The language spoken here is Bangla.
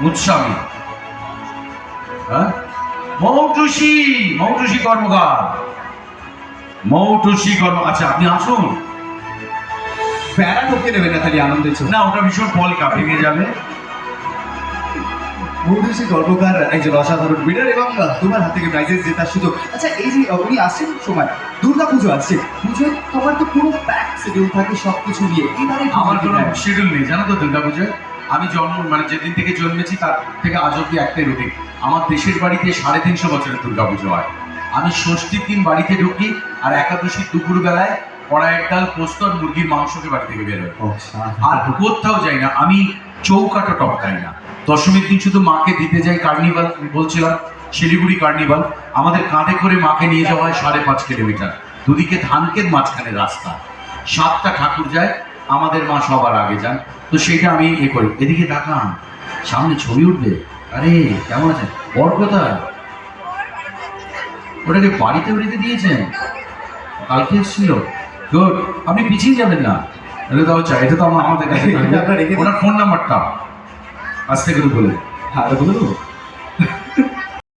মুৎস্বামী, হ্যাঁ, মৌটুসি কর্মকার, আচ্ছা আপনি আসুন। প্যারা ঢোকে নেবেন না খালি আনন্দের জন্য। না, ওটা ভীষণ পলকা ভেঙে যাবে। মৌটুসি কর্মকার একজন অসাধারণ উইনার এবং তোমার হাত থেকে প্রাইজেস জেতার সুযোগ। আচ্ছা এই যে উনি আসছেন সময় দুর্গা পুজো আসছে, পুজোয় তোমার তো পুরো প্যাক শিডিউল থাকে সবকিছু নিয়ে, এবারে আমার কোনো শিডিউল নেই জানো তো দুর্গাপুজোয়। আমি যেদিন থেকে জন্মেছি তার থেকে আজ অব্দি একটাই রুটিন। আমার দেশের বাড়িতে 350 বছরের দুর্গাপুজো হয়। আমি ষষ্ঠীর দিন বাড়িতে ঢুকি আর একাদশীর দুপুর বেলায় কড়াইয়ের ডাল, পোস্ত আর মুরগির মাংসকে বাড়ি থেকে বেরোয়। আর কোথাও যাই না, আমি চৌকাটা টপকাই না। দশমীর দিন শুধু মাকে দিতে যাই কার্নিভাল, বলছিলাম শিলিগুড়ি কার্নিভাল। আমাদের কাঁধে করে মাকে নিয়ে যাওয়া হয় 5.5 কিলোমিটার, দুদিকে ধানক্ষেত, মাঝখানে রাস্তা, 7টা ঠাকুর যায়, আমাদের মা সবার আগে যান। তো সেইটা আমি করি। এদিকে তাকান, সামনে ছবি উঠবে। আরে কেমন আছে বর কোথায়? ওটাকে বাড়িতে দিয়েছেন, কালকে এসেছিল। গুড, আপনি পিছিয়ে যাবেন না। এটা তো চাই, এটা তো আমাদের কাছে ওনার ফোন নাম্বারটা আজ থেকে বলে। হ্যাঁ বলে দেবো।